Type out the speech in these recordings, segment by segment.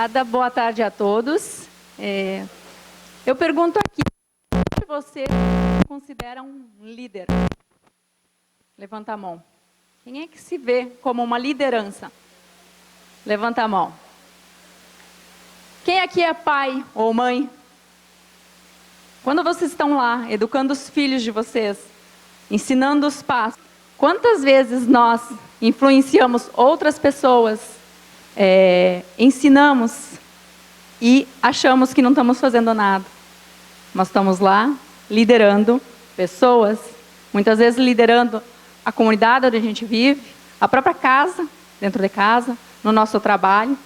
Obrigada, boa tarde a todos. Eu pergunto aqui, quem de vocês considera um líder? Levanta a mão. Quem é que se vê como uma liderança? Levanta a mão. Quem aqui é pai ou mãe? Quando vocês estão lá, educando os filhos de vocês, ensinando os passos, quantas vezes nós influenciamos outras pessoas, ensinamos e achamos que não estamos fazendo nada? Nós estamos lá liderando pessoas, muitas vezes liderando a comunidade onde a gente vive, a própria casa, dentro de casa, no nosso trabalho.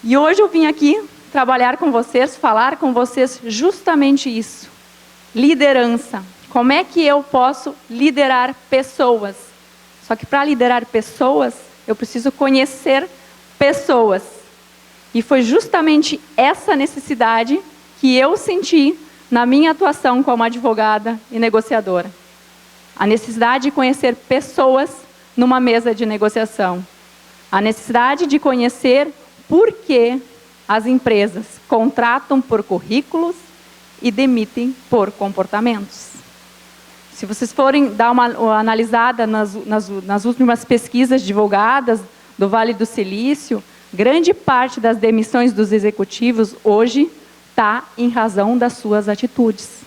E hoje eu vim aqui trabalhar com vocês, falar com vocês justamente isso. Liderança. Como é que eu posso liderar pessoas? Só que para liderar pessoas, eu preciso conhecer pessoas. E foi justamente essa necessidade que eu senti na minha atuação como advogada e negociadora. A necessidade de conhecer pessoas numa mesa de negociação. A necessidade de conhecer por que as empresas contratam por currículos e demitem por comportamentos. Se vocês forem dar uma analisada nas últimas pesquisas divulgadas do Vale do Silício, grande parte das demissões dos executivos hoje está em razão das suas atitudes.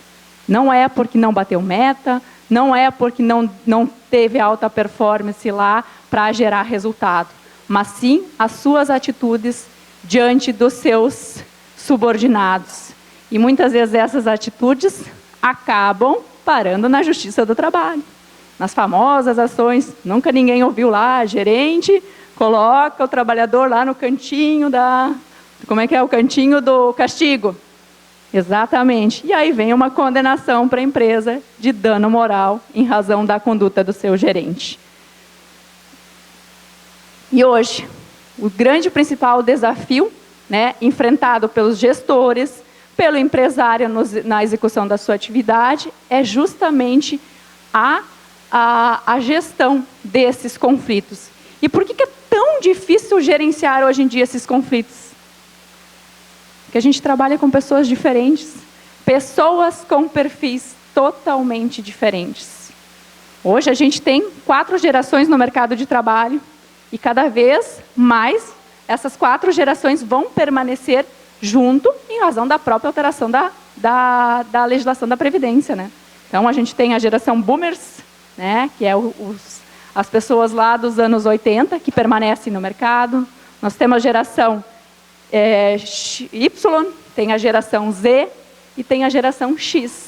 Não é porque não bateu meta, não é porque não teve alta performance lá para gerar resultado, mas sim as suas atitudes diante dos seus subordinados. E muitas vezes essas atitudes acabam parando na Justiça do Trabalho. Nas famosas ações, nunca ninguém ouviu lá, gerente coloca o trabalhador lá no cantinho da... Como é que é o cantinho do castigo? Exatamente. E aí vem uma condenação para a empresa de dano moral em razão da conduta do seu gerente. E hoje, o grande principal desafio, enfrentado pelos gestores, pelo empresário na execução da sua atividade, é justamente a gestão desses conflitos. E por que é tão difícil gerenciar hoje em dia esses conflitos? Porque a gente trabalha com pessoas diferentes, pessoas com perfis totalmente diferentes. Hoje a gente tem 4 gerações no mercado de trabalho e cada vez mais essas 4 gerações vão permanecer junto em razão da própria alteração da legislação da Previdência, Então a gente tem a geração boomers, que é as pessoas lá dos anos 80 que permanecem no mercado. Nós temos a geração Y, tem a geração Z e tem a geração X.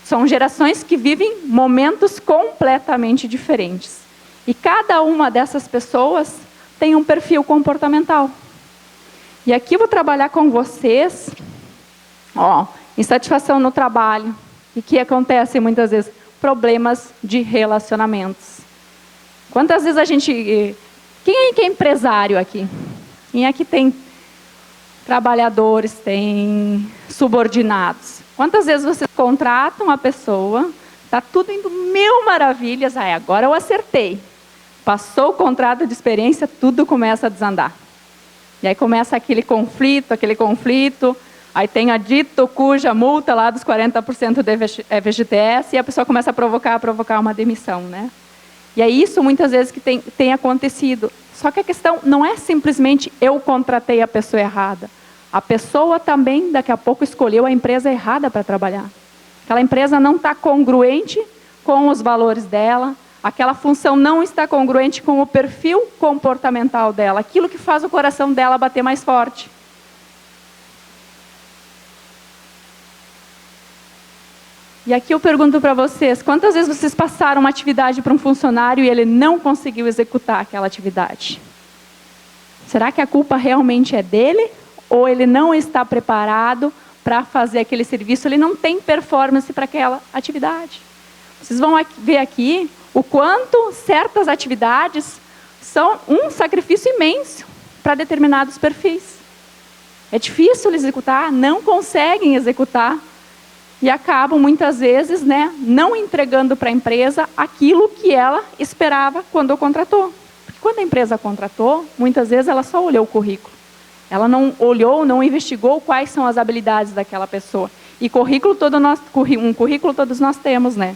São gerações que vivem momentos completamente diferentes. E cada uma dessas pessoas tem um perfil comportamental. E aqui eu vou trabalhar com vocês, insatisfação no trabalho, e que acontece muitas vezes, problemas de relacionamentos. Quantas vezes a gente... Quem é empresário aqui? Quem é que tem trabalhadores, tem subordinados? Quantas vezes vocês contratam a pessoa, está tudo indo mil maravilhas, agora eu acertei. Passou o contrato de experiência, tudo começa a desandar. E aí começa aquele conflito, aí tem a dito cuja multa lá dos 40% do FGTS, e a pessoa começa a provocar uma demissão, E é isso muitas vezes que tem acontecido. Só que a questão não é simplesmente eu contratei a pessoa errada. A pessoa também, daqui a pouco, escolheu a empresa errada para trabalhar. Aquela empresa não está congruente com os valores dela, aquela função não está congruente com o perfil comportamental dela, aquilo que faz o coração dela bater mais forte. E aqui eu pergunto para vocês, quantas vezes vocês passaram uma atividade para um funcionário e ele não conseguiu executar aquela atividade? Será que a culpa realmente é dele? Ou ele não está preparado para fazer aquele serviço? Ele não tem performance para aquela atividade. Vocês vão ver aqui o quanto certas atividades são um sacrifício imenso para determinados perfis. É difícil executar, não conseguem executar. E acabam, muitas vezes, não entregando para a empresa aquilo que ela esperava quando contratou. Porque quando a empresa contratou, muitas vezes ela só olhou o currículo. Ela não olhou, não investigou quais são as habilidades daquela pessoa. E currículo um currículo todos nós temos, né?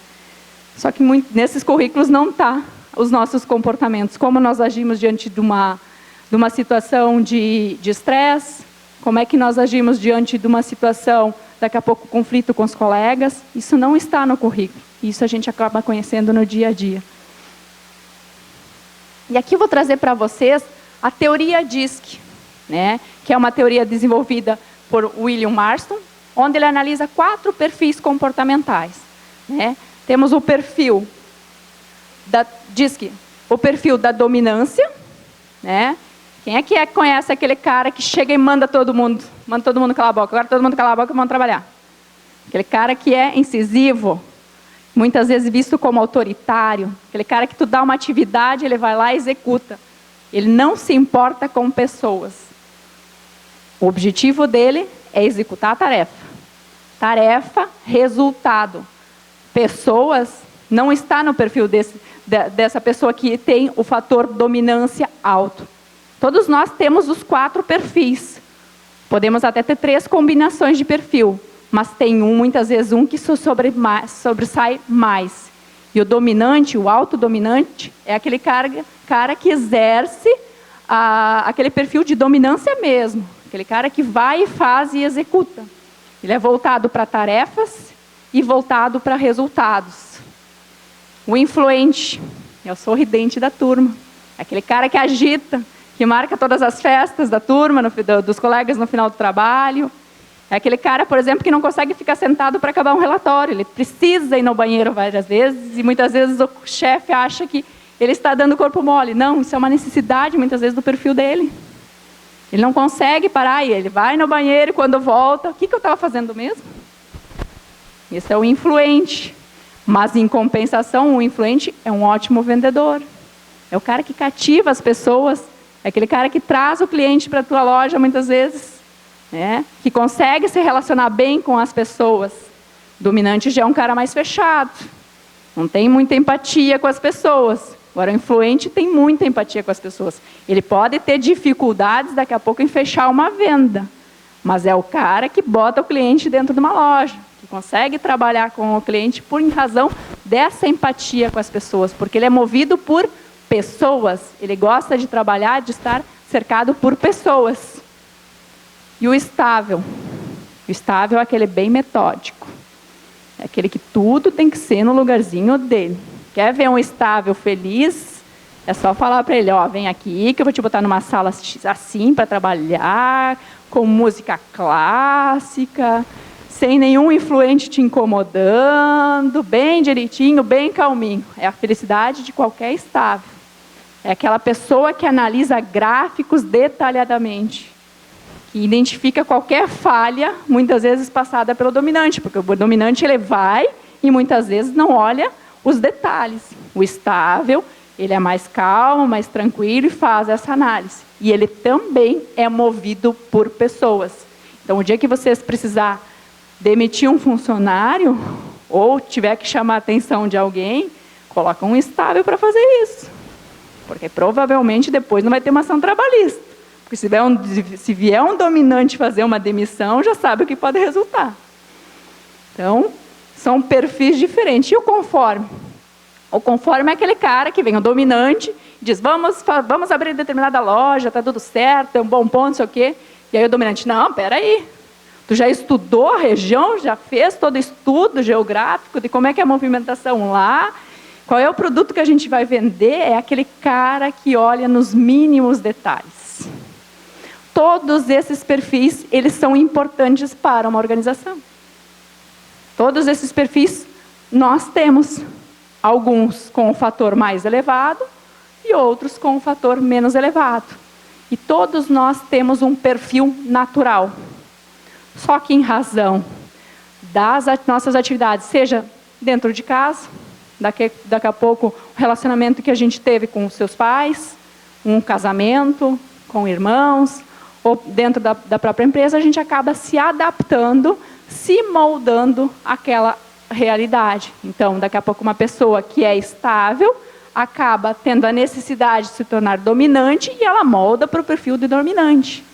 Só que nesses currículos não está os nossos comportamentos, como nós agimos diante de uma situação de estresse, como é que nós agimos diante de uma situação, daqui a pouco, conflito com os colegas. Isso não está no currículo. Isso a gente acaba conhecendo no dia a dia. E aqui eu vou trazer para vocês a teoria DISC, né? Que é uma teoria desenvolvida por William Marston, onde ele analisa 4 perfis comportamentais, né? Temos o perfil o perfil da dominância, né? Quem é que conhece aquele cara que chega e manda todo mundo calar a boca? Agora todo mundo cala a boca e vamos trabalhar. Aquele cara que é incisivo, muitas vezes visto como autoritário. Aquele cara que tu dá uma atividade, ele vai lá e executa. Ele não se importa com pessoas. O objetivo dele é executar a tarefa. Tarefa, resultado. Pessoas, não está no perfil dessa pessoa que tem o fator dominância alto. Todos nós temos os 4 perfis. Podemos até ter 3 combinações de perfil, mas tem muitas vezes um que sobressai mais. E o dominante, o autodominante, é aquele cara que exerce aquele perfil de dominância mesmo. Aquele cara que vai e faz e executa. Ele é voltado para tarefas e voltado para resultados. O influente é o sorridente da turma. É aquele cara que agita, que marca todas as festas da turma, dos colegas no final do trabalho. É aquele cara, por exemplo, que não consegue ficar sentado para acabar um relatório. Ele precisa ir no banheiro várias vezes e muitas vezes o chefe acha que ele está dando corpo mole. Não, isso é uma necessidade muitas vezes do perfil dele. Ele não consegue parar e ele vai no banheiro e quando volta, o que eu estava fazendo mesmo? Esse é o influente. Mas em compensação, o influente é um ótimo vendedor. É o cara que cativa as pessoas. É aquele cara que traz o cliente para a tua loja muitas vezes, né? Que consegue se relacionar bem com as pessoas. Dominante já é um cara mais fechado, não tem muita empatia com as pessoas. Agora, o influente tem muita empatia com as pessoas. Ele pode ter dificuldades daqui a pouco em fechar uma venda, mas é o cara que bota o cliente dentro de uma loja, que consegue trabalhar com o cliente por razão dessa empatia com as pessoas, porque ele é movido por pessoas, ele gosta de trabalhar, de estar cercado por pessoas. E o estável? O estável é aquele bem metódico. É aquele que tudo tem que ser no lugarzinho dele. Quer ver um estável feliz? É só falar para ele, ó, vem aqui que eu vou te botar numa sala assim para trabalhar, com música clássica, sem nenhum influente te incomodando, bem direitinho, bem calminho. É a felicidade de qualquer estável. É aquela pessoa que analisa gráficos detalhadamente, que identifica qualquer falha, muitas vezes passada pelo dominante, porque o dominante ele vai e muitas vezes não olha os detalhes. O estável, ele é mais calmo, mais tranquilo e faz essa análise. E ele também é movido por pessoas. Então, o dia que vocês precisar demitir um funcionário, ou tiver que chamar a atenção de alguém, coloca um estável para fazer isso. Porque provavelmente depois não vai ter uma ação trabalhista. Porque se vier um dominante fazer uma demissão, já sabe o que pode resultar. Então, são perfis diferentes. E o conforme? O conforme é aquele cara que vem o dominante, diz, vamos abrir determinada loja, está tudo certo, é um bom ponto, não sei o quê. E aí o dominante, não, peraí. Tu já estudou a região, já fez todo o estudo geográfico de como é que é a movimentação lá, qual é o produto que a gente vai vender, é aquele cara que olha nos mínimos detalhes. Todos esses perfis, eles são importantes para uma organização. Todos esses perfis nós temos, alguns com o fator mais elevado e outros com o fator menos elevado. E todos nós temos um perfil natural. Só que em razão das nossas atividades, seja dentro de casa, daqui a pouco o relacionamento que a gente teve com os seus pais, um casamento, com irmãos, ou dentro da própria empresa, a gente acaba se adaptando, se moldando àquela realidade. Então, daqui a pouco uma pessoa que é estável, acaba tendo a necessidade de se tornar dominante e ela molda para o perfil de dominante.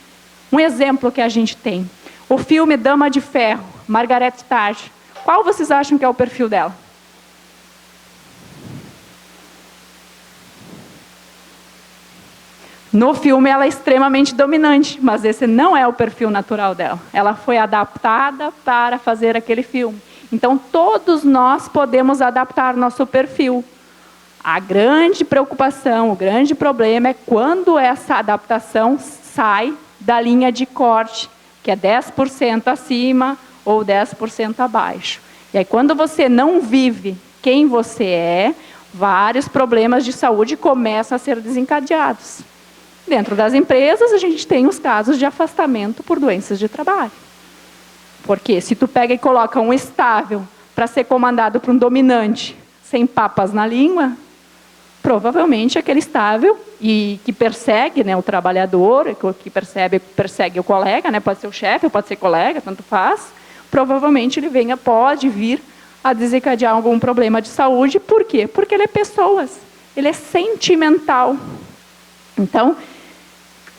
Um exemplo que a gente tem, o filme Dama de Ferro, Margaret Thatcher. Qual vocês acham que é o perfil dela? No filme ela é extremamente dominante, mas esse não é o perfil natural dela. Ela foi adaptada para fazer aquele filme. Então todos nós podemos adaptar nosso perfil. A grande preocupação, o grande problema é quando essa adaptação sai da linha de corte, que é 10% acima ou 10% abaixo. E aí quando você não vive quem você é, vários problemas de saúde começam a ser desencadeados. Dentro das empresas, a gente tem os casos de afastamento por doenças de trabalho. Porque se tu pega e coloca um estável para ser comandado por um dominante, sem papas na língua, provavelmente aquele estável, e que persegue, né, o trabalhador, que persegue o colega, né, pode ser o chefe, pode ser colega, tanto faz, provavelmente ele pode vir a desencadear algum problema de saúde. Por quê? Porque ele é pessoas, ele é sentimental. Então,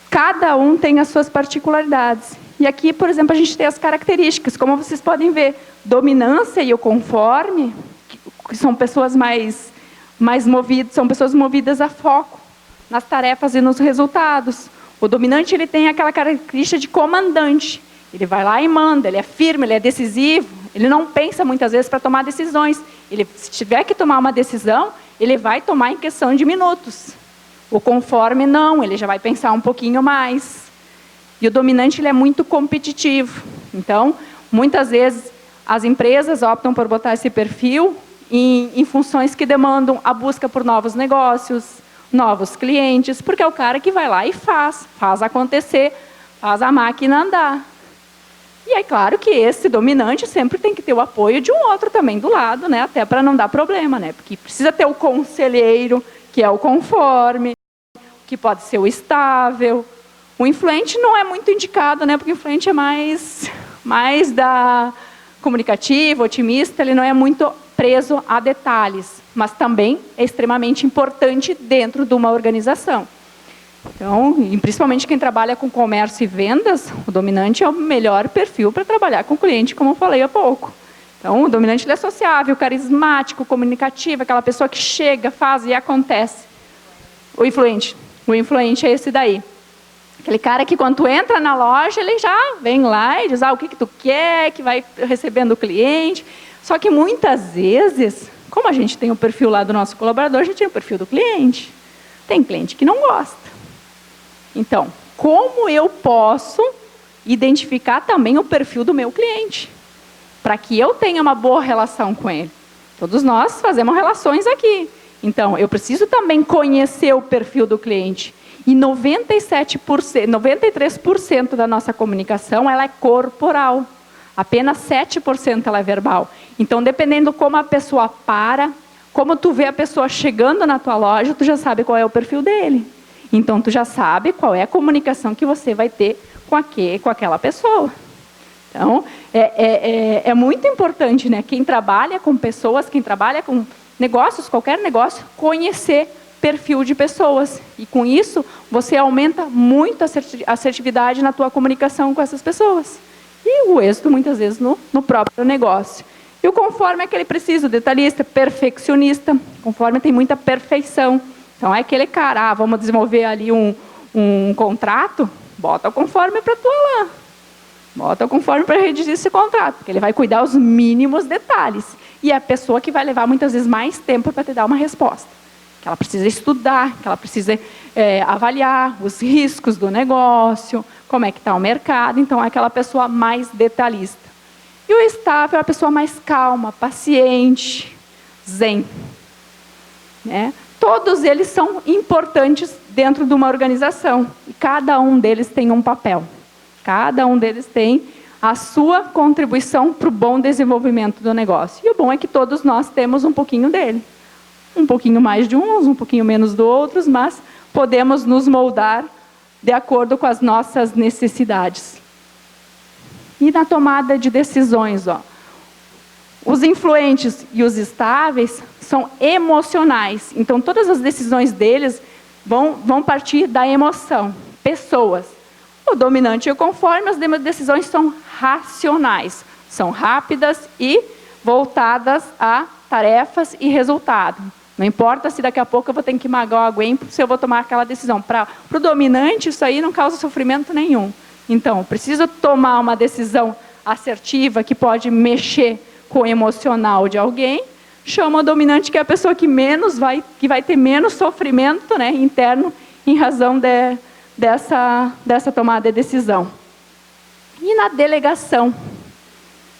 cada um tem as suas particularidades. E aqui, por exemplo, a gente tem as características, como vocês podem ver, dominância e o conforme, que são pessoas mais movidas, são pessoas movidas a foco, nas tarefas e nos resultados. O dominante, ele tem aquela característica de comandante. Ele vai lá e manda, ele é firme, ele é decisivo, ele não pensa muitas vezes para tomar decisões. Ele, se tiver que tomar uma decisão, ele vai tomar em questão de minutos. O conforme não, ele já vai pensar um pouquinho mais. E o dominante, ele é muito competitivo. Então, muitas vezes, as empresas optam por botar esse perfil em funções que demandam a busca por novos negócios, novos clientes, porque é o cara que vai lá e faz acontecer, faz a máquina andar. E é claro que esse dominante sempre tem que ter o apoio de um outro também do lado, né? Até para não dar problema, né? Porque precisa ter o conselheiro, que é o conforme, que pode ser o estável. O influente não é muito indicado, né? Porque o influente é mais da comunicativo, otimista, ele não é muito preso a detalhes, mas também é extremamente importante dentro de uma organização. Então, e principalmente quem trabalha com comércio e vendas, o dominante é o melhor perfil para trabalhar com o cliente, como eu falei há pouco. Então, o dominante, ele é sociável, carismático, comunicativo, aquela pessoa que chega, faz e acontece. O influente é esse daí. Aquele cara que quando tu entra na loja, ele já vem lá e diz, o que tu quer, que vai recebendo o cliente. Só que muitas vezes, como a gente tem o perfil lá do nosso colaborador, a gente tem o perfil do cliente. Tem cliente que não gosta. Então, como eu posso identificar também o perfil do meu cliente? Para que eu tenha uma boa relação com ele. Todos nós fazemos relações aqui. Então, eu preciso também conhecer o perfil do cliente. E 93% da nossa comunicação, ela é corporal. Apenas 7% ela é verbal. Então, dependendo como a pessoa como tu vê a pessoa chegando na tua loja, tu já sabe qual é o perfil dele. Então, tu já sabe qual é a comunicação que você vai ter com aquela pessoa. Então, é muito importante, né? Quem trabalha com pessoas, quem trabalha com negócios, qualquer negócio, conhecer perfil de pessoas. E com isso, você aumenta muito a assertividade na tua comunicação com essas pessoas. E o êxito, muitas vezes, no próprio negócio. E o conforme é aquele preciso, detalhista, perfeccionista. Conforme tem muita perfeição. Então, é aquele cara, vamos desenvolver ali um contrato, bota o conforme para tua lá. Bota o conforme para redigir esse contrato, porque ele vai cuidar os mínimos detalhes. E é a pessoa que vai levar, muitas vezes, mais tempo para te dar uma resposta. Que ela precisa estudar, que ela precisa avaliar os riscos do negócio, como é que está o mercado. Então, é aquela pessoa mais detalhista. E o estável é a pessoa mais calma, paciente, zen. Né? Todos eles são importantes dentro de uma organização. E cada um deles tem um papel. Cada um deles tem a sua contribuição para o bom desenvolvimento do negócio. E o bom é que todos nós temos um pouquinho dele. Um pouquinho mais de uns, um pouquinho menos do outros, mas podemos nos moldar de acordo com as nossas necessidades. E na tomada de decisões, os influentes e os estáveis são emocionais. Então, todas as decisões deles vão partir da emoção. Pessoas. O dominante e o conforme, as decisões são racionais, são rápidas e voltadas a tarefas e resultado. Não importa se daqui a pouco eu vou ter que magoar alguém se eu vou tomar aquela decisão. Para o dominante, isso aí não causa sofrimento nenhum. Então, eu preciso tomar uma decisão assertiva que pode mexer com o emocional de alguém. Chama o dominante, que é a pessoa que vai ter menos sofrimento, né, interno em razão dessa tomada de decisão. E na delegação,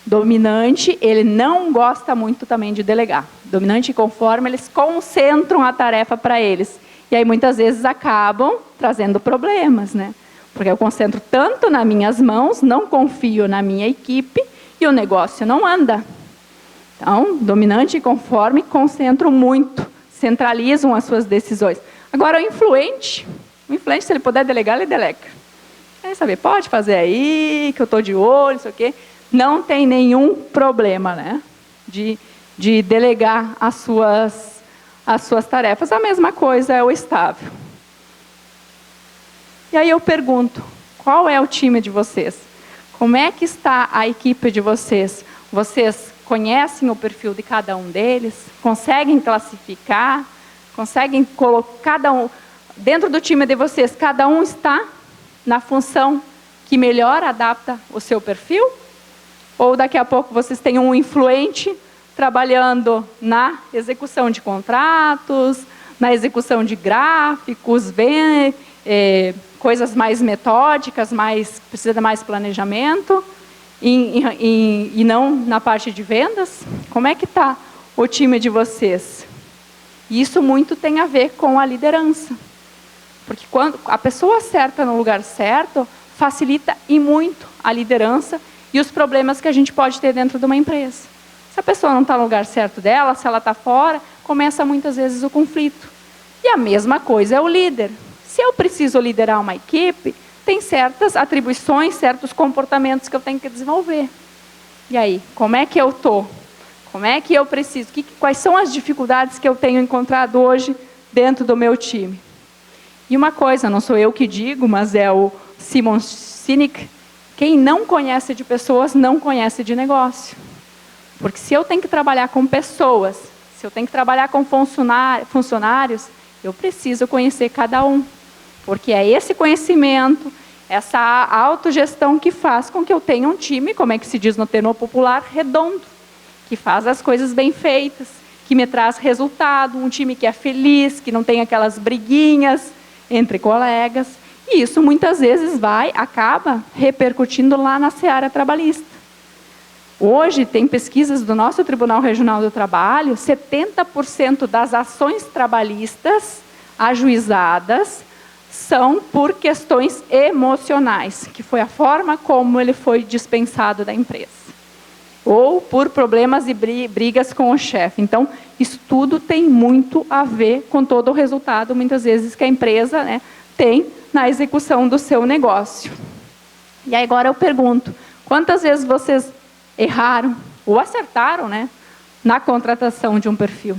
dominante, ele não gosta muito também de delegar. Dominante e conforme, eles concentram a tarefa para eles. E aí, muitas vezes, acabam trazendo problemas, né? Porque eu concentro tanto nas minhas mãos, não confio na minha equipe, e o negócio não anda. Então, dominante e conforme concentram muito, centralizam as suas decisões. Agora, o influente, se ele puder delegar, ele delega. Quer saber, pode fazer aí, que eu estou de olho, isso aqui. Não tem nenhum problema, né, de delegar as suas tarefas. A mesma coisa é o estável. E aí eu pergunto, qual é o time de vocês? Como é que está a equipe de vocês? Vocês conhecem o perfil de cada um deles? Conseguem classificar? Conseguem colocar cada um... Dentro do time de vocês, cada um está na função que melhor adapta o seu perfil? Ou daqui a pouco vocês têm um influente trabalhando na execução de contratos, na execução de gráficos, coisas mais metódicas, precisa de mais planejamento, e não na parte de vendas? Como é que está o time de vocês? E isso muito tem a ver com a liderança. Porque quando a pessoa certa no lugar certo, facilita e muito a liderança e os problemas que a gente pode ter dentro de uma empresa. Se a pessoa não está no lugar certo dela, se ela está fora, começa muitas vezes o conflito. E a mesma coisa é o líder. Se eu preciso liderar uma equipe, tem certas atribuições, certos comportamentos que eu tenho que desenvolver. E aí, como é que eu estou? Como é que eu preciso? Quais são as dificuldades que eu tenho encontrado hoje dentro do meu time? E uma coisa, não sou eu que digo, mas é o Simon Sinek, quem não conhece de pessoas, não conhece de negócio. Porque se eu tenho que trabalhar com pessoas, se eu tenho que trabalhar com funcionários, eu preciso conhecer cada um. Porque é esse conhecimento, essa autogestão que faz com que eu tenha um time, como é que se diz no termo popular, redondo. Que faz as coisas bem feitas, que me traz resultado, um time que é feliz, que não tem aquelas briguinhas entre colegas. E isso muitas vezes acaba repercutindo lá na seara trabalhista. Hoje tem pesquisas do nosso Tribunal Regional do Trabalho, 70% das ações trabalhistas ajuizadas são por questões emocionais, que foi a forma como ele foi dispensado da empresa. Ou por problemas e brigas com o chefe. Então, isso tudo tem muito a ver com todo o resultado, muitas vezes, que a empresa, né, tem na execução do seu negócio. E aí, agora eu pergunto, quantas vezes vocês erraram ou acertaram, né, na contratação de um perfil?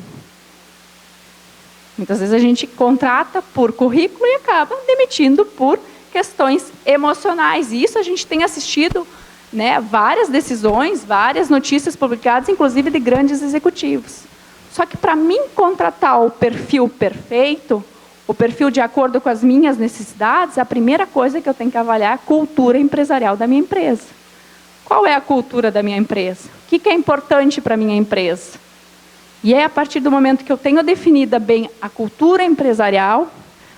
Muitas vezes a gente contrata por currículo e acaba demitindo por questões emocionais. E isso a gente tem assistido, né, várias decisões, várias notícias publicadas, inclusive de grandes executivos. Só que para mim contratar o perfil perfeito, o perfil de acordo com as minhas necessidades, a primeira coisa que eu tenho que avaliar é a cultura empresarial da minha empresa. Qual é a cultura da minha empresa? O que é importante para a minha empresa? E é a partir do momento que eu tenho definida bem a cultura empresarial,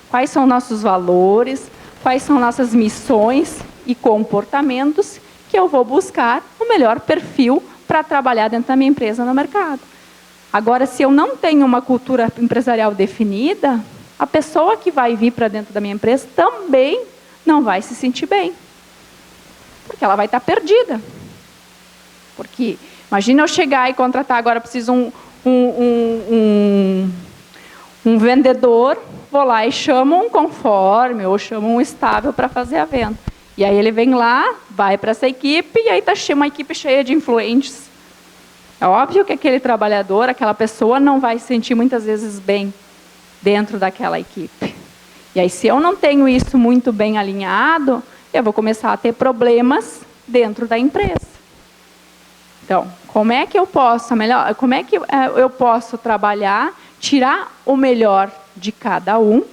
quais são nossos valores, quais são nossas missões e comportamentos, que eu vou buscar o melhor perfil para trabalhar dentro da minha empresa no mercado. Agora, se eu não tenho uma cultura empresarial definida, a pessoa que vai vir para dentro da minha empresa também não vai se sentir bem. Porque ela vai estar perdida. Porque, imagina eu chegar e contratar, agora preciso um vendedor, vou lá e chamo um conforme, ou chamo um estável para fazer a venda. E aí ele vem lá, vai para essa equipe, e aí está uma equipe cheia de influentes. É óbvio que aquele trabalhador, aquela pessoa não vai se sentir muitas vezes bem dentro daquela equipe. E aí, se eu não tenho isso muito bem alinhado, eu vou começar a ter problemas dentro da empresa. Então, como é que eu posso trabalhar, tirar o melhor de cada um,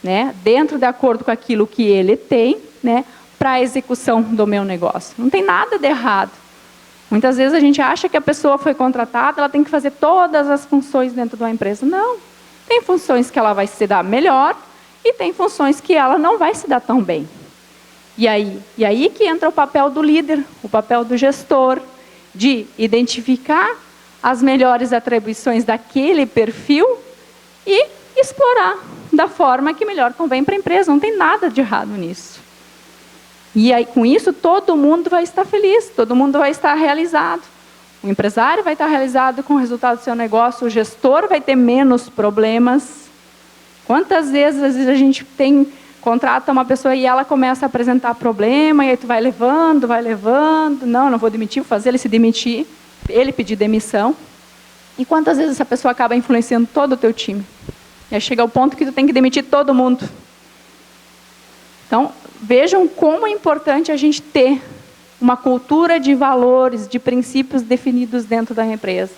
né, dentro de acordo com aquilo que ele tem, né, para a execução do meu negócio. Não tem nada de errado. Muitas vezes a gente acha que a pessoa foi contratada, ela tem que fazer todas as funções dentro de uma empresa. Não. Tem funções que ela vai se dar melhor e tem funções que ela não vai se dar tão bem. E aí que entra o papel do líder, o papel do gestor, de identificar as melhores atribuições daquele perfil e explorar da forma que melhor convém para a empresa. Não tem nada de errado nisso. E aí, com isso, todo mundo vai estar feliz, todo mundo vai estar realizado. O empresário vai estar realizado com o resultado do seu negócio, o gestor vai ter menos problemas. Quantas vezes, às vezes a gente contrata uma pessoa e ela começa a apresentar problema, e aí tu vai levando, não vou demitir, vou fazer ele se demitir, ele pedir demissão. E quantas vezes essa pessoa acaba influenciando todo o teu time? E aí chega ao ponto que tu tem que demitir todo mundo. Então, vejam como é importante a gente ter uma cultura de valores, de princípios definidos dentro da empresa.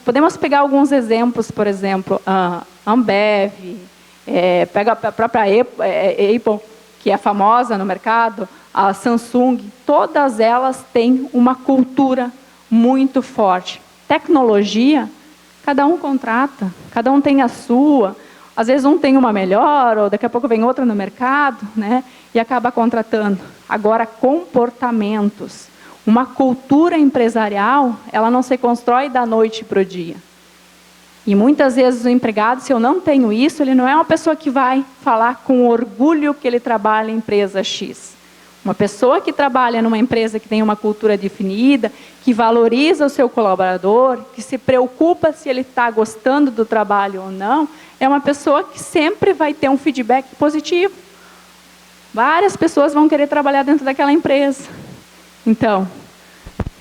Podemos pegar alguns exemplos, por exemplo, a Ambev, pega a própria Apple, que é famosa no mercado, a Samsung, todas elas têm uma cultura muito forte. Tecnologia, cada um contrata, cada um tem a sua. Às vezes um tem uma melhor, ou daqui a pouco vem outra no mercado, né? E acaba contratando. Agora, comportamentos. Uma cultura empresarial, ela não se constrói da noite para o dia. E muitas vezes o empregado, se eu não tenho isso, ele não é uma pessoa que vai falar com orgulho que ele trabalha em empresa X. Uma pessoa que trabalha numa empresa que tem uma cultura definida, que valoriza o seu colaborador, que se preocupa se ele está gostando do trabalho ou não, é uma pessoa que sempre vai ter um feedback positivo. Várias pessoas vão querer trabalhar dentro daquela empresa. Então,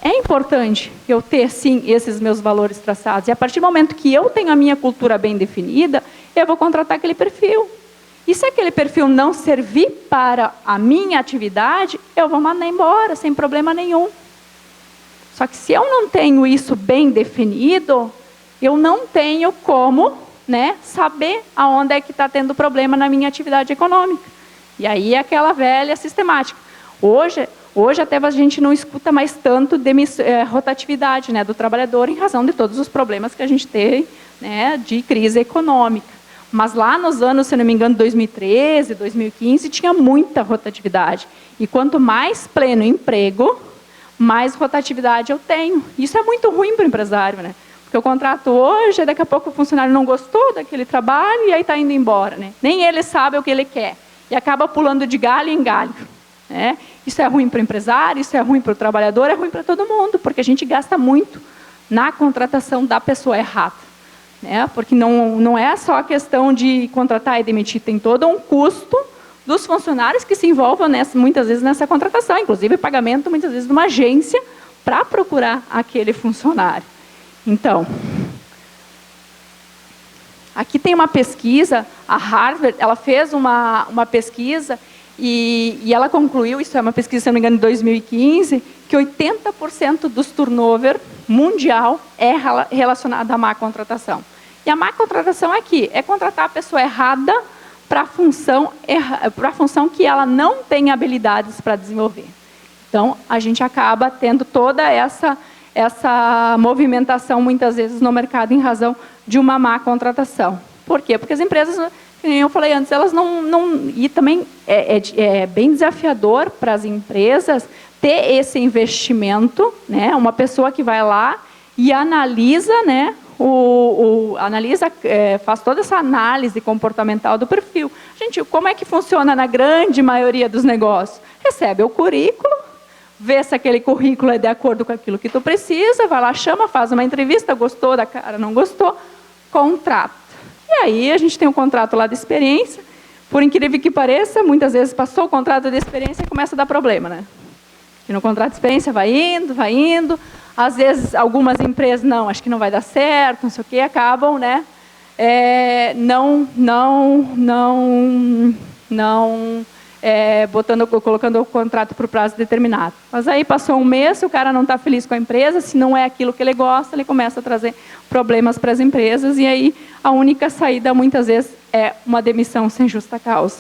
é importante eu ter, sim, esses meus valores traçados. E a partir do momento que eu tenho a minha cultura bem definida, eu vou contratar aquele perfil. E se aquele perfil não servir para a minha atividade, eu vou mandar embora, sem problema nenhum. Só que se eu não tenho isso bem definido, eu não tenho como, né, saber aonde é que está tendo problema na minha atividade econômica. E aí é aquela velha sistemática. Hoje até a gente não escuta mais tanto de rotatividade, né, do trabalhador, em razão de todos os problemas que a gente tem, né, de crise econômica. Mas lá nos anos, se não me engano, 2013, 2015, tinha muita rotatividade. E quanto mais pleno emprego, mais rotatividade eu tenho. Isso é muito ruim para o empresário, né? Porque eu contrato hoje, daqui a pouco o funcionário não gostou daquele trabalho e aí está indo embora, né? Nem ele sabe o que ele quer. E acaba pulando de galho em galho, né? Isso é ruim para o empresário, isso é ruim para o trabalhador, é ruim para todo mundo, porque a gente gasta muito na contratação da pessoa errada. Porque não é só a questão de contratar e demitir, tem todo um custo dos funcionários que se envolvem muitas vezes nessa contratação, inclusive pagamento muitas vezes de uma agência para procurar aquele funcionário. Então, aqui tem uma pesquisa, a Harvard, ela fez uma pesquisa e ela concluiu, isso é uma pesquisa, se não me engano, de 2015, que 80% dos turnover mundial é relacionado à má contratação. E a má contratação aqui é contratar a pessoa errada para a função que ela não tem habilidades para desenvolver. Então, a gente acaba tendo toda essa movimentação, muitas vezes, no mercado em razão de uma má contratação. Por quê? Porque as empresas, como eu falei antes, elas não e também é bem desafiador para as empresas ter esse investimento, né? Uma pessoa que vai lá e analisa, né? Faz toda essa análise comportamental do perfil. Gente, como é que funciona na grande maioria dos negócios? Recebe o currículo, vê se aquele currículo é de acordo com aquilo que tu precisa, vai lá, chama, faz uma entrevista, gostou da cara, não gostou, contrata. E aí a gente tem um contrato lá de experiência, por incrível que pareça, muitas vezes passou o contrato de experiência e começa a dar problema, né? E no contrato de experiência vai indo, às vezes algumas empresas, não, acho que não vai dar certo, não sei o quê, acabam, né, colocando o contrato por prazo determinado. Mas aí passou um mês, se o cara não está feliz com a empresa, se não é aquilo que ele gosta, ele começa a trazer problemas para as empresas, e aí a única saída, muitas vezes, é uma demissão sem justa causa.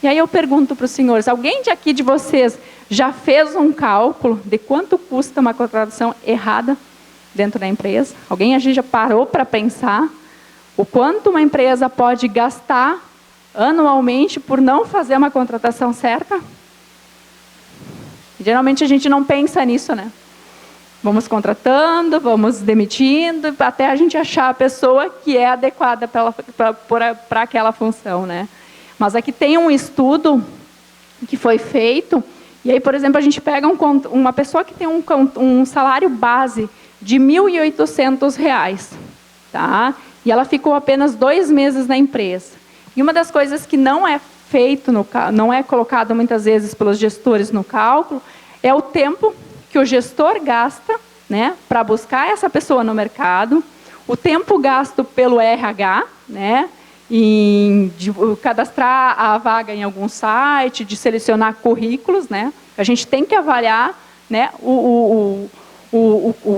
E aí eu pergunto para os senhores, alguém de vocês já fez um cálculo de quanto custa uma contratação errada dentro da empresa? Alguém já parou para pensar o quanto uma empresa pode gastar anualmente por não fazer uma contratação certa? Geralmente a gente não pensa nisso, né? Vamos contratando, vamos demitindo, até a gente achar a pessoa que é adequada para aquela função, né? Mas aqui tem um estudo que foi feito, e aí, por exemplo, a gente pega uma pessoa que tem um salário base de R$ 1.800, tá? E ela ficou apenas 2 meses na empresa. E uma das coisas que não é feito, não é colocado muitas vezes pelos gestores no cálculo, é o tempo que o gestor gasta, né, para buscar essa pessoa no mercado, o tempo gasto pelo RH, né, de cadastrar a vaga em algum site, de selecionar currículos, né, a gente tem que avaliar, né, o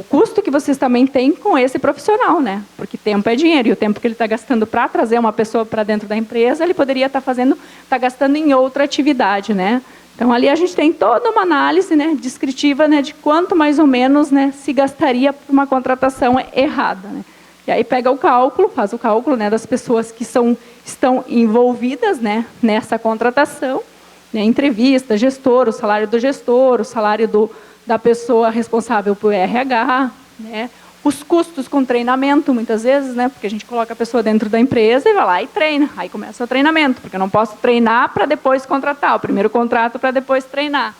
custo que vocês também têm com esse profissional, né? Porque tempo é dinheiro, e o tempo que ele está gastando para trazer uma pessoa para dentro da empresa, ele poderia estar gastando em outra atividade, né? Então, ali a gente tem toda uma análise, né, descritiva, né, de quanto mais ou menos, né, se gastaria por uma contratação errada, né? E aí pega o cálculo, faz o cálculo, né, das pessoas que estão envolvidas, né, nessa contratação, né, entrevista, gestor, o salário do gestor, o salário da pessoa responsável por RH, né? Os custos com treinamento, muitas vezes, né? Porque a gente coloca a pessoa dentro da empresa e vai lá e treina. Aí começa o treinamento, porque eu não posso treinar para depois contratar. O primeiro contrato para depois treinar.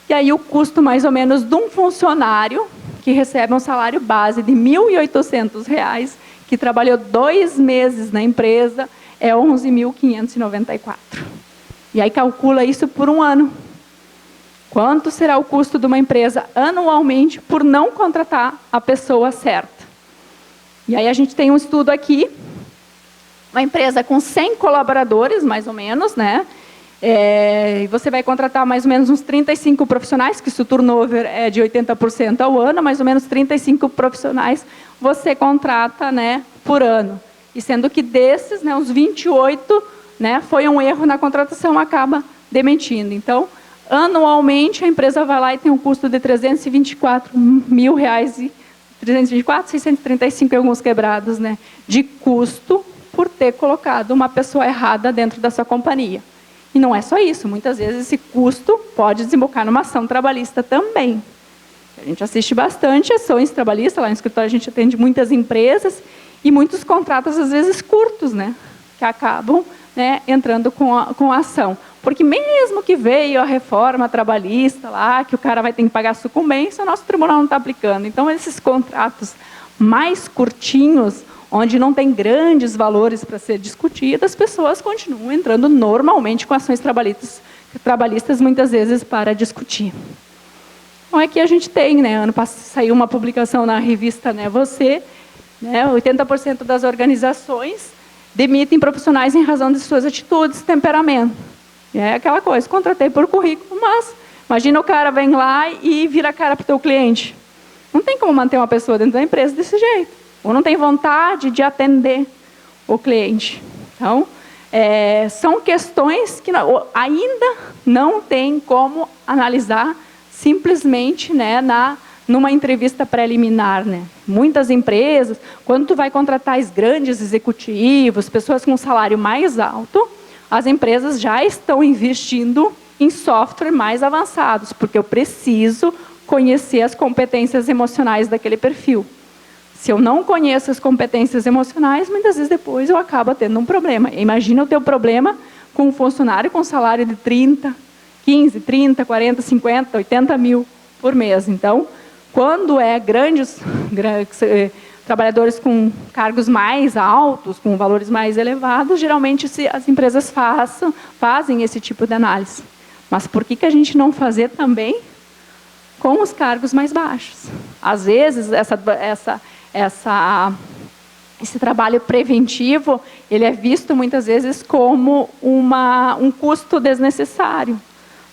E aí o custo, mais ou menos, de um funcionário que recebe um salário base de R$ 1.800, que trabalhou 2 meses na empresa, é R$ 11.594. E aí calcula isso por um ano. Quanto será o custo de uma empresa anualmente por não contratar a pessoa certa? E aí a gente tem um estudo aqui, uma empresa com 100 colaboradores, mais ou menos, né? E você vai contratar mais ou menos uns 35 profissionais, que se o turnover é de 80% ao ano, mais ou menos 35 profissionais você contrata, né, por ano. E sendo que desses, né, os 28, né, foi um erro na contratação, acaba demitindo. Então, anualmente, a empresa vai lá e tem um custo de R$ 324 mil, 324, 635 e alguns quebrados, né, de custo por ter colocado uma pessoa errada dentro da sua companhia. E não é só isso, muitas vezes esse custo pode desembocar numa ação trabalhista também. A gente assiste bastante ações trabalhistas, lá no escritório a gente atende muitas empresas e muitos contratos, às vezes, curtos, né, que acabam, né, entrando com a ação. Porque mesmo que veio a reforma trabalhista lá, que o cara vai ter que pagar sucumbência, o nosso tribunal não está aplicando. Então, esses contratos mais curtinhos, onde não tem grandes valores para ser discutidos, as pessoas continuam entrando normalmente com ações trabalhistas muitas vezes para discutir. Então, aqui a gente tem, né, ano passado saiu uma publicação na revista, né, Você, né, 80% das organizações demitem profissionais em razão de suas atitudes, temperamento. E é aquela coisa, contratei por currículo, mas imagina o cara vem lá e vira a cara para o teu cliente. Não tem como manter uma pessoa dentro da empresa desse jeito. Ou não tem vontade de atender o cliente. Então, são questões que ainda não tem como analisar simplesmente, né, numa entrevista preliminar, né? Muitas empresas, quando tu vai contratar os grandes executivos, pessoas com um salário mais alto, as empresas já estão investindo em software mais avançados, porque eu preciso conhecer as competências emocionais daquele perfil. Se eu não conheço as competências emocionais, muitas vezes depois eu acabo tendo um problema. Imagina o teu problema com um funcionário com salário de 15, 30, 40, 50, 80 mil por mês. Então, quando é grandes trabalhadores com cargos mais altos, com valores mais elevados, geralmente as empresas fazem esse tipo de análise. Mas por que a gente não fazer também com os cargos mais baixos? Às vezes, esse trabalho preventivo, ele é visto muitas vezes como um custo desnecessário.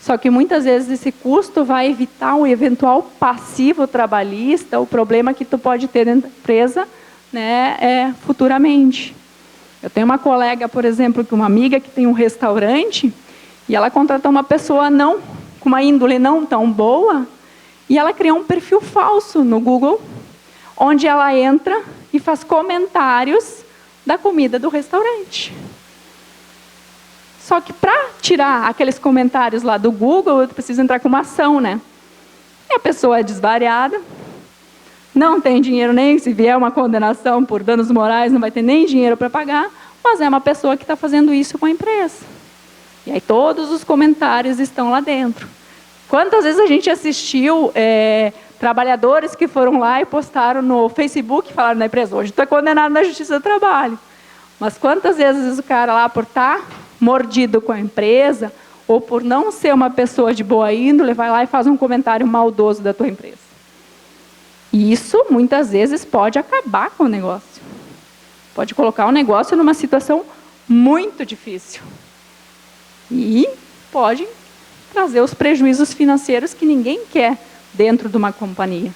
Só que muitas vezes esse custo vai evitar um eventual passivo trabalhista, o problema que tu pode ter dentro da empresa, né, futuramente. Eu tenho uma colega, por exemplo, uma amiga que tem um restaurante, e ela contratou uma pessoa com uma índole não tão boa, e ela criou um perfil falso no Google, onde ela entra e faz comentários da comida do restaurante. Só que para tirar aqueles comentários lá do Google, eu preciso entrar com uma ação, né? E a pessoa é desvariada, não tem dinheiro nem, se vier uma condenação por danos morais, não vai ter nem dinheiro para pagar, mas é uma pessoa que está fazendo isso com a empresa. E aí todos os comentários estão lá dentro. Quantas vezes a gente assistiu trabalhadores que foram lá e postaram no Facebook e falaram na empresa, hoje tu é condenado na Justiça do Trabalho. Mas quantas vezes o cara lá, por estar mordido com a empresa, ou por não ser uma pessoa de boa índole, vai lá e faz um comentário maldoso da tua empresa. E isso, muitas vezes, pode acabar com o negócio. Pode colocar o negócio numa situação muito difícil. E pode trazer os prejuízos financeiros que ninguém quer dentro de uma companhia.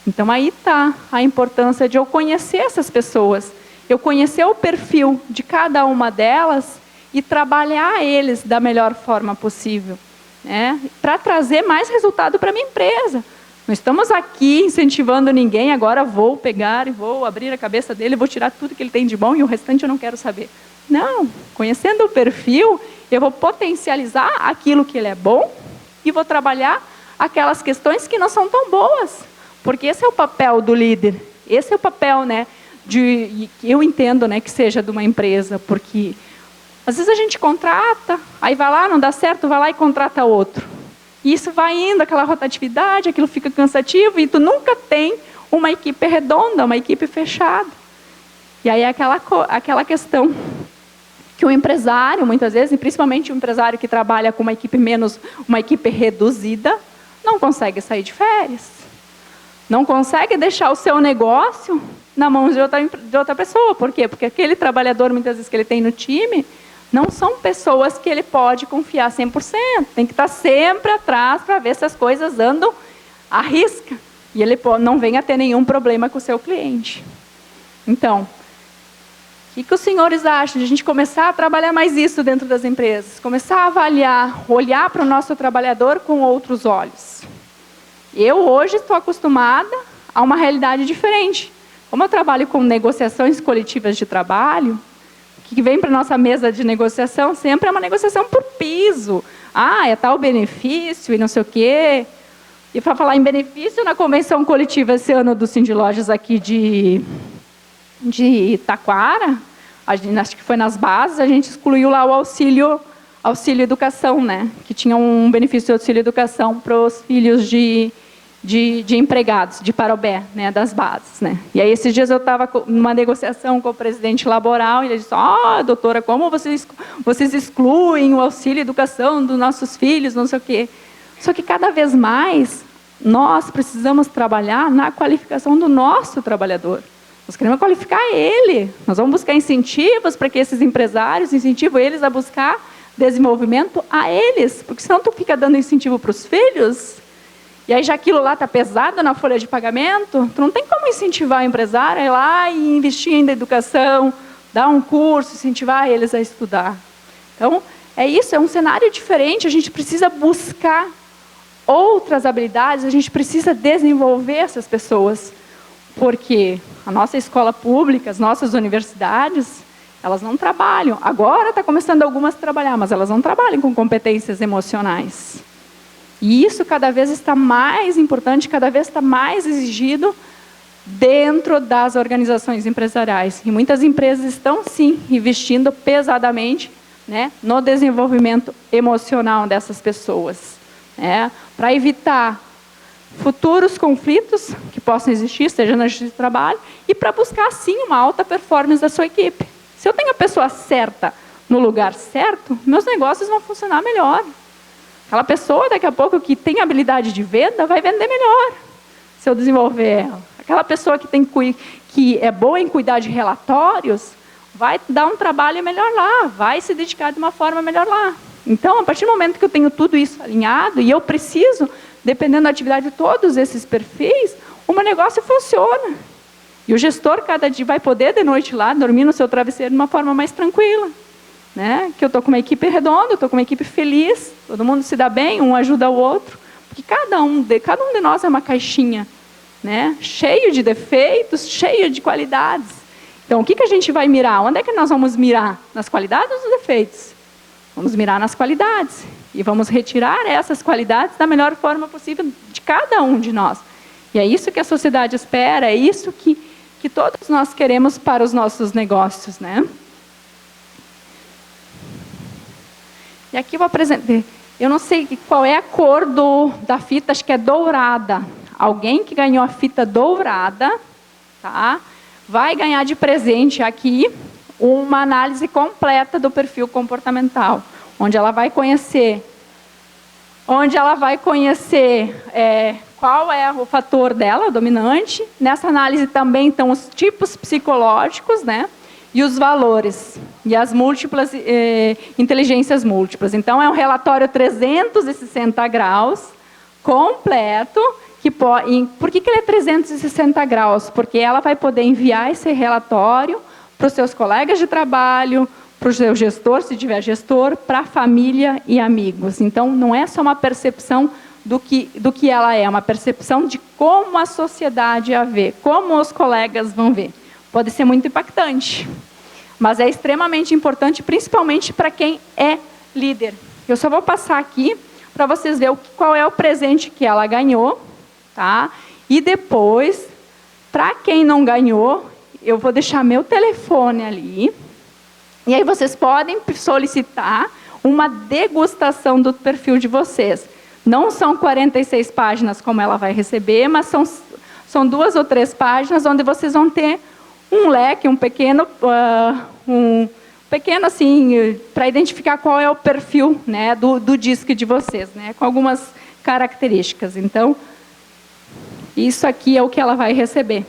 Então, aí está a importância de eu conhecer essas pessoas, eu conhecer o perfil de cada uma delas e trabalhar eles da melhor forma possível, né? Para trazer mais resultado para a minha empresa. Não estamos aqui incentivando ninguém, agora vou pegar e vou abrir a cabeça dele, vou tirar tudo que ele tem de bom e o restante eu não quero saber. Não, conhecendo o perfil, eu vou potencializar aquilo que ele é bom e vou trabalhar aquelas questões que não são tão boas. Porque esse é o papel do líder, esse é o papel, né, eu entendo, né, que seja de uma empresa, porque às vezes a gente contrata, aí vai lá, não dá certo, vai lá e contrata outro. E isso vai indo, aquela rotatividade, aquilo fica cansativo, e tu nunca tem uma equipe redonda, uma equipe fechada. E aí é aquela questão que o empresário, muitas vezes, e principalmente o empresário que trabalha com uma equipe reduzida, não consegue sair de férias. Não consegue deixar o seu negócio na mão de outra pessoa. Por quê? Porque aquele trabalhador, muitas vezes, que ele tem no time, não são pessoas que ele pode confiar 100%. Tem que estar sempre atrás para ver se as coisas andam à risca. E ele não venha a ter nenhum problema com o seu cliente. Então, o que os senhores acham de a gente começar a trabalhar mais isso dentro das empresas? Começar a avaliar, olhar para o nosso trabalhador com outros olhos. Eu hoje estou acostumada a uma realidade diferente. Como eu trabalho com negociações coletivas de trabalho, o que vem para a nossa mesa de negociação sempre é uma negociação por piso. É tal benefício e não sei o quê. E para falar em benefício, na convenção coletiva esse ano do Sindilojas aqui de Taquara, acho que foi nas bases, a gente excluiu lá o auxílio educação, né? Que tinha um benefício de auxílio educação para os filhos de empregados, de Parobé, né? Das bases, né? E aí esses dias eu estava numa negociação com o presidente laboral e ele disse, doutora, como vocês excluem o auxílio educação dos nossos filhos, não sei o quê. Só que cada vez mais nós precisamos trabalhar na qualificação do nosso trabalhador. Nós queremos qualificar ele. Nós vamos buscar incentivos para que esses empresários incentivam eles a buscar desenvolvimento a eles. Porque senão tu fica dando incentivo para os filhos, e aí já aquilo lá está pesado na folha de pagamento, tu não tem como incentivar o empresário a ir lá e investir em educação, dar um curso, incentivar eles a estudar. Então, é isso, é um cenário diferente, a gente precisa buscar outras habilidades, a gente precisa desenvolver essas pessoas. Porque a nossa escola pública, as nossas universidades, elas não trabalham. Agora está começando algumas a trabalhar, mas elas não trabalham com competências emocionais. E isso cada vez está mais importante, cada vez está mais exigido dentro das organizações empresariais. E muitas empresas estão, sim, investindo pesadamente, né, no desenvolvimento emocional dessas pessoas, né, para evitar futuros conflitos que possam existir, seja na justiça do trabalho, e para buscar, sim, uma alta performance da sua equipe. Se eu tenho a pessoa certa no lugar certo, meus negócios vão funcionar melhor. Aquela pessoa, daqui a pouco, que tem habilidade de venda, vai vender melhor, se eu desenvolver ela. Aquela pessoa que é boa em cuidar de relatórios, vai dar um trabalho melhor lá, vai se dedicar de uma forma melhor lá. Então, a partir do momento que eu tenho tudo isso alinhado, e eu preciso, dependendo da atividade de todos esses perfis, o meu negócio funciona. E o gestor, cada dia, vai poder, de noite lá, dormir no seu travesseiro de uma forma mais tranquila. Né? Que eu estou com uma equipe redonda, estou com uma equipe feliz, todo mundo se dá bem, um ajuda o outro. Porque cada um de nós é uma caixinha, né? Cheio de defeitos, cheio de qualidades. Então, o que a gente vai mirar? Onde é que nós vamos mirar? Nas qualidades ou nos defeitos? Vamos mirar nas qualidades. E vamos retirar essas qualidades da melhor forma possível de cada um de nós. E é isso que a sociedade espera, é isso que todos nós queremos para os nossos negócios, né? E aqui eu vou apresentar. Eu não sei qual é a cor da fita, acho que é dourada. Alguém que ganhou a fita dourada, tá? Vai ganhar de presente aqui uma análise completa do perfil comportamental, onde ela vai conhecer qual é o fator dela, dominante. Nessa análise também estão os tipos psicológicos, né? E os valores, e as múltiplas inteligências múltiplas. Então, é um relatório 360 graus, completo. Por que ele é 360 graus? Porque ela vai poder enviar esse relatório para os seus colegas de trabalho, para o seu gestor, se tiver gestor, para a família e amigos. Então, não é só uma percepção do que ela é uma percepção de como a sociedade a vê, como os colegas vão ver. Pode ser muito impactante, mas é extremamente importante, principalmente para quem é líder. Eu só vou passar aqui para vocês verem qual é o presente que ela ganhou, tá? E depois, para quem não ganhou, eu vou deixar meu telefone ali, e aí vocês podem solicitar uma degustação do perfil de vocês. Não são 46 páginas como ela vai receber, mas são 2 ou 3 páginas onde vocês vão ter um leque, um pequeno assim, para identificar qual é o perfil, né, do DISC de vocês, né, com algumas características. Então, isso aqui é o que ela vai receber.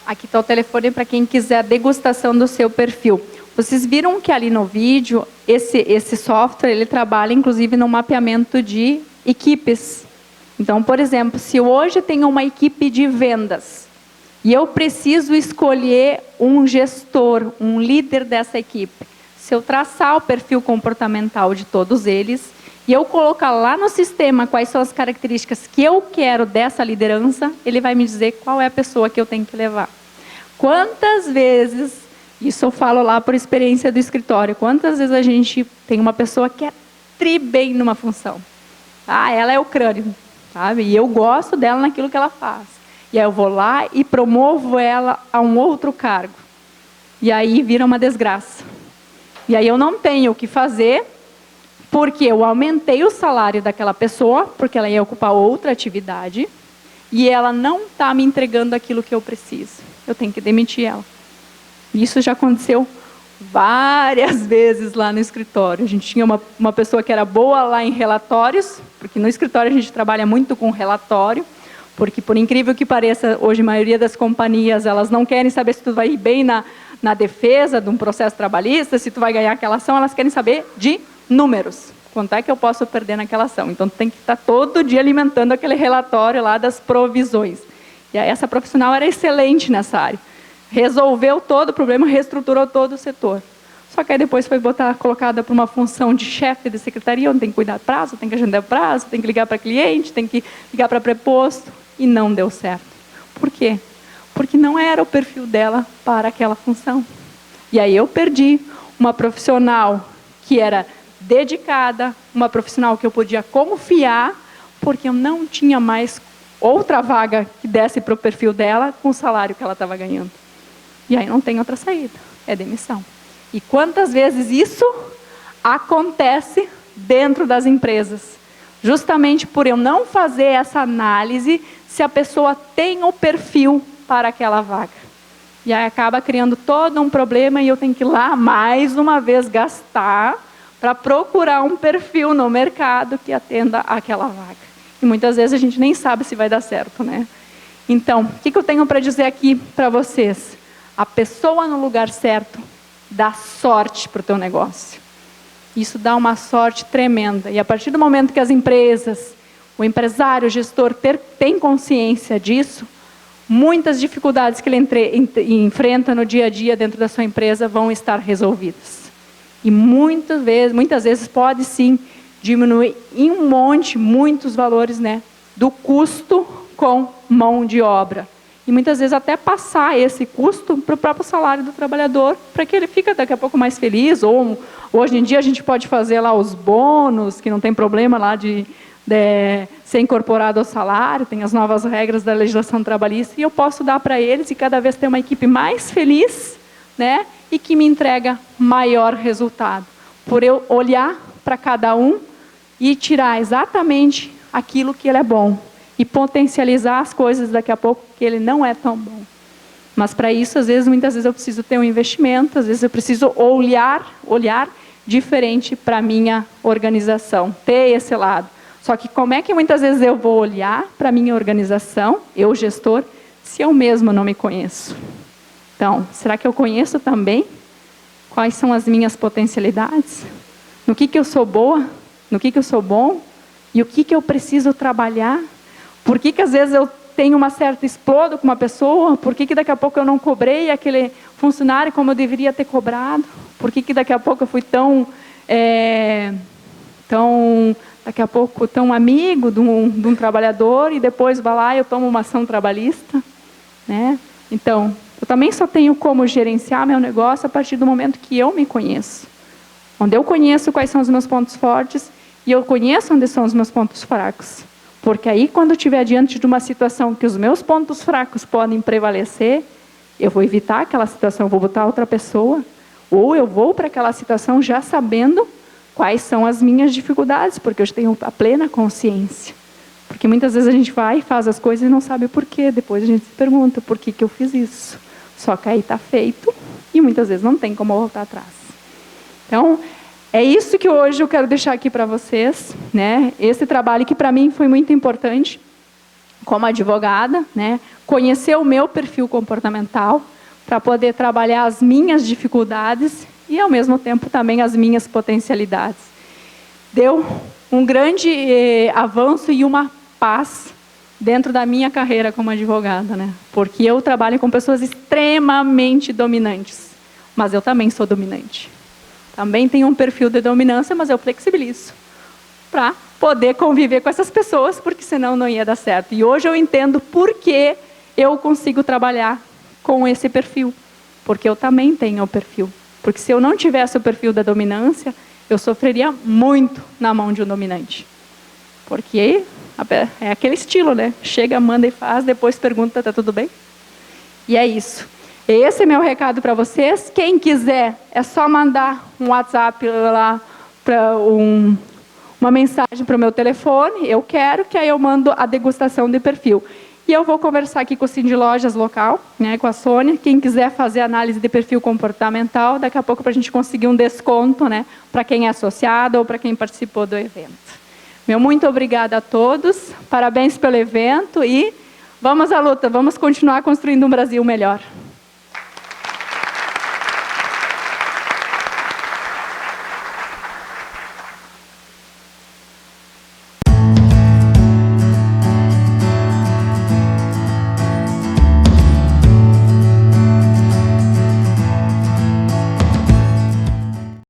Aqui está o telefone para quem quiser a degustação do seu perfil. Vocês viram que ali no vídeo, esse software, ele trabalha inclusive no mapeamento de equipes. Então, por exemplo, se hoje eu tenho uma equipe de vendas e eu preciso escolher um gestor, um líder dessa equipe, se eu traçar o perfil comportamental de todos eles e eu colocar lá no sistema quais são as características que eu quero dessa liderança, ele vai me dizer qual é a pessoa que eu tenho que levar. Quantas vezes, isso eu falo lá por experiência do escritório, quantas vezes a gente tem uma pessoa que é tri bem numa função. Ela é o crânio, sabe? E eu gosto dela naquilo que ela faz. E aí eu vou lá e promovo ela a um outro cargo. E aí vira uma desgraça. E aí eu não tenho o que fazer, porque eu aumentei o salário daquela pessoa, porque ela ia ocupar outra atividade, e ela não está me entregando aquilo que eu preciso. Eu tenho que demitir ela. Isso já aconteceu várias vezes lá no escritório. A gente tinha uma pessoa que era boa lá em relatórios, porque no escritório a gente trabalha muito com relatório, porque por incrível que pareça, hoje a maioria das companhias, elas não querem saber se tu vai ir bem na defesa de um processo trabalhista, se tu vai ganhar aquela ação, elas querem saber de números. Quanto é que eu posso perder naquela ação? Então, tem que estar todo dia alimentando aquele relatório lá das provisões. E aí, essa profissional era excelente nessa área. Resolveu todo o problema, reestruturou todo o setor. Só que aí depois foi colocada para uma função de chefe de secretaria, onde tem que cuidar do prazo, tem que agendar prazo, tem que ligar para cliente, tem que ligar para preposto. E não deu certo. Por quê? Porque não era o perfil dela para aquela função. E aí eu perdi uma profissional que era dedicada, uma profissional que eu podia confiar, porque eu não tinha mais outra vaga que desse para o perfil dela com o salário que ela estava ganhando. E aí não tem outra saída, é demissão. E quantas vezes isso acontece dentro das empresas? Justamente por eu não fazer essa análise se a pessoa tem o perfil para aquela vaga. E aí acaba criando todo um problema e eu tenho que ir lá mais uma vez gastar para procurar um perfil no mercado que atenda aquela vaga. E muitas vezes a gente nem sabe se vai dar certo, né? Então, o que eu tenho para dizer aqui para vocês? A pessoa no lugar certo dá sorte para o teu negócio. Isso dá uma sorte tremenda. E a partir do momento que as empresas, o empresário, o gestor tem consciência disso, muitas dificuldades que ele enfrenta no dia a dia dentro da sua empresa vão estar resolvidas. E muitas vezes pode sim diminuir em um monte, muitos valores, né, do custo com mão de obra. E muitas vezes até passar esse custo para o próprio salário do trabalhador, para que ele fique daqui a pouco mais feliz. Ou hoje em dia a gente pode fazer lá os bônus, que não tem problema lá de ser incorporado ao salário, tem as novas regras da legislação trabalhista, e eu posso dar para eles e cada vez ter uma equipe mais feliz, né, e que me entrega maior resultado. Por eu olhar para cada um e tirar exatamente aquilo que ele é bom. E potencializar as coisas daqui a pouco que ele não é tão bom. Mas para isso, muitas vezes eu preciso ter um investimento, às vezes eu preciso olhar diferente para a minha organização, ter esse lado. Só que como é que muitas vezes eu vou olhar para a minha organização, eu gestor, se eu mesmo não me conheço? Então, será que eu conheço também quais são as minhas potencialidades? No que eu sou boa? No que eu sou bom? E o que eu preciso trabalhar? Por que às vezes eu tenho uma certa explodo com uma pessoa? Por que daqui a pouco eu não cobrei aquele funcionário como eu deveria ter cobrado? Por que daqui a pouco eu fui tão amigo de um trabalhador e depois vai lá e eu tomo uma ação trabalhista? Né? Então, eu também só tenho como gerenciar meu negócio a partir do momento que eu me conheço. Onde eu conheço quais são os meus pontos fortes e eu conheço onde são os meus pontos fracos. Porque aí, quando eu estiver diante de uma situação que os meus pontos fracos podem prevalecer, eu vou evitar aquela situação, eu vou botar outra pessoa, ou eu vou para aquela situação já sabendo quais são as minhas dificuldades, porque eu tenho a plena consciência. Porque muitas vezes a gente vai e faz as coisas e não sabe o porquê. Depois a gente se pergunta, por que eu fiz isso? Só que aí está feito e muitas vezes não tem como voltar atrás. Então, é isso que hoje eu quero deixar aqui para vocês, né? Esse trabalho que para mim foi muito importante, como advogada, né? Conhecer o meu perfil comportamental, para poder trabalhar as minhas dificuldades e, ao mesmo tempo, também as minhas potencialidades. Deu um grande avanço e uma paz dentro da minha carreira como advogada, né? Porque eu trabalho com pessoas extremamente dominantes, mas eu também sou dominante. Também tenho um perfil de dominância, mas eu flexibilizo para poder conviver com essas pessoas, porque senão não ia dar certo. E hoje eu entendo por que eu consigo trabalhar com esse perfil, porque eu também tenho o perfil. Porque se eu não tivesse o perfil da dominância, eu sofreria muito na mão de um dominante. Porque é aquele estilo, né? Chega, manda e faz, depois pergunta, tá tudo bem? E é isso. Esse é meu recado para vocês. Quem quiser, é só mandar um WhatsApp lá, uma mensagem para o meu telefone, eu quero, que aí eu mando a degustação de perfil. E eu vou conversar aqui com o Cindy Lojas local, né, com a Sônia. Quem quiser fazer análise de perfil comportamental, daqui a pouco para a gente conseguir um desconto, né, para quem é associado ou para quem participou do evento. Meu muito obrigada a todos, parabéns pelo evento e vamos à luta, vamos continuar construindo um Brasil melhor.